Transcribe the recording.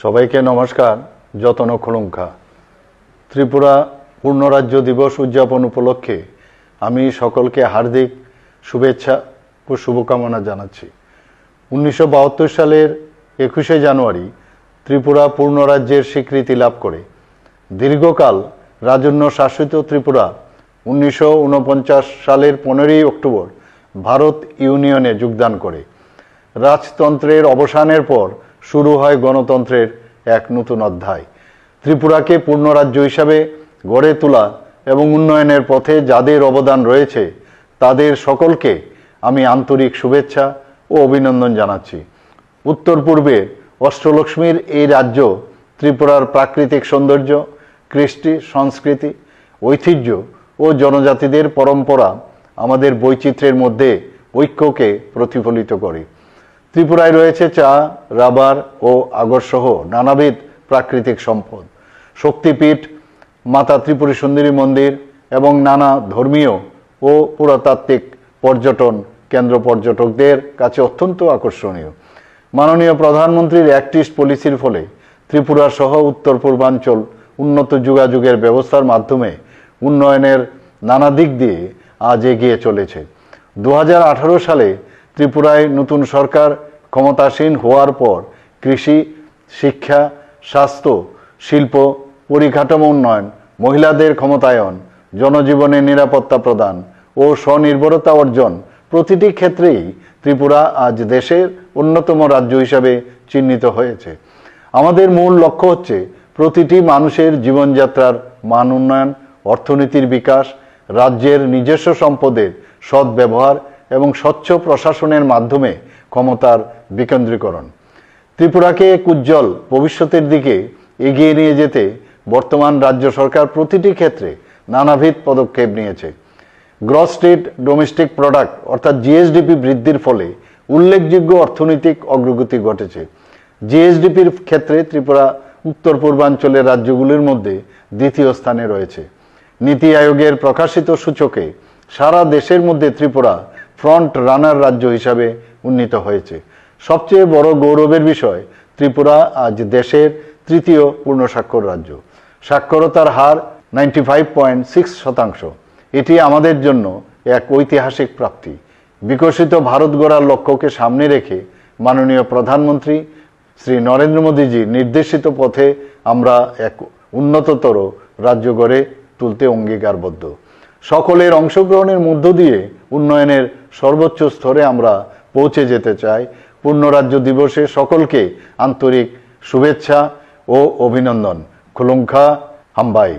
সবাইকে নমস্কার। যতন খুলুঙ্খা। ত্রিপুরা পূর্ণরাজ্য দিবস উদযাপন উপলক্ষে আমি সকলকে হার্দিক শুভেচ্ছা ও শুভকামনা জানাচ্ছি। 1972 সালের 21শে জানুয়ারি ত্রিপুরা পূর্ণরাজ্যের স্বীকৃতি লাভ করে দীর্ঘকাল রাজন্য শাসিত ত্রিপুরা 1949 সালের 15ই অক্টোবর ভারত ইউনিয়নে যোগদান করে। রাজতন্ত্রের অবসানের পর শুরু হয় গণতন্ত্রের এক নতুন অধ্যায়। ত্রিপুরাকে পূর্ণরাজ্য হিসাবে গড়ে তোলা এবং উন্নয়নের পথে যাদের অবদান রয়েছে তাদের সকলকে আমি আন্তরিক শুভেচ্ছা ও অভিনন্দন জানাচ্ছি। উত্তর পূর্বে অষ্টলক্ষ্মীর এই রাজ্য ত্রিপুরার প্রাকৃতিক সৌন্দর্য, কৃষ্টি, সংস্কৃতি, ঐতিহ্য ও জনজাতিদের পরম্পরা আমাদের বৈচিত্র্যের মধ্যে ঐক্যকে প্রতিফলিত করে। ত্রিপুরায় রয়েছে চা, রাবার ও আগরসহ নানাবিধ প্রাকৃতিক সম্পদ, শক্তিপীঠ, মাতা ত্রিপুরী সুন্দরী মন্দির এবং নানা ধর্মীয় ও পুরাতাত্ত্বিক পর্যটন কেন্দ্র পর্যটকদের কাছে অত্যন্ত আকর্ষণীয়। মাননীয় প্রধানমন্ত্রীর অ্যাক্ট ইস্ট পলিসির ফলে ত্রিপুরা সহ উত্তর পূর্বাঞ্চল উন্নত যোগাযোগের ব্যবস্থার মাধ্যমে উন্নয়নের নানা দিক দিয়ে আজ এগিয়ে চলেছে। 2018 সালে ত্রিপুরায় নতুন সরকার ক্ষমতাসীন হওয়ার পর কৃষি, শিক্ষা, স্বাস্থ্য, শিল্প, পরিকাঠামো উন্নয়ন, মহিলাদের ক্ষমতায়ন, জনজীবনে নিরাপত্তা প্রদান ও স্বনির্ভরতা অর্জন প্রতিটি ক্ষেত্রেই ত্রিপুরা আজ দেশের অন্যতম রাজ্য হিসাবে চিহ্নিত হয়েছে। আমাদের মূল লক্ষ্য হচ্ছে প্রতিটি মানুষের জীবনযাত্রার মান উন্নয়ন, অর্থনীতির বিকাশ, রাজ্যের নিজস্ব সম্পদের সদ্ব্যবহার এবং স্বচ্ছ প্রশাসনের মাধ্যমে ক্ষমতার বিকেন্দ্রীকরণ। ত্রিপুরাকে এক উজ্জ্বল ভবিষ্যতের দিকে এগিয়ে নিয়ে যেতে বর্তমান রাজ্য সরকার প্রতিটি ক্ষেত্রে নানাবিধ পদক্ষেপ নিয়েছে। গ্রস স্টেট ডোমেস্টিক প্রোডাক্ট অর্থাৎ জিএসডিপি বৃদ্ধির ফলে উল্লেখযোগ্য অর্থনৈতিক অগ্রগতি ঘটেছে। জিএসডিপির ক্ষেত্রে ত্রিপুরা উত্তর পূর্বাঞ্চলের রাজ্যগুলির মধ্যে দ্বিতীয় স্থানে রয়েছে। নীতি আয়োগের প্রকাশিত সূচকে সারা দেশের মধ্যে ত্রিপুরা ফ্রন্ট রানার রাজ্য হিসাবে উন্নীত হয়েছে। সবচেয়ে বড় গৌরবের বিষয়, ত্রিপুরা আজ দেশের তৃতীয় পূর্ণ স্বাক্ষর রাজ্য। সাক্ষরতার হার 95.6%। এটি আমাদের জন্য এক ঐতিহাসিক প্রাপ্তি। বিকশিত ভারত গড়ার লক্ষ্যকে সামনে রেখে মাননীয় প্রধানমন্ত্রী শ্রী নরেন্দ্র মোদীজির নির্দেশিত পথে আমরা এক উন্নততর রাজ্য গড়ে তুলতে অঙ্গীকারবদ্ধ। সকলের অংশগ্রহণের মধ্য দিয়ে উন্নয়নের সর্বোচ্চ স্তরে আমরা পৌঁছে যেতে চাই। পূর্ণরাজ্য দিবসে সকলকে আন্তরিক শুভেচ্ছা ও অভিনন্দন। খুলুঙ্খা হাম্বাই।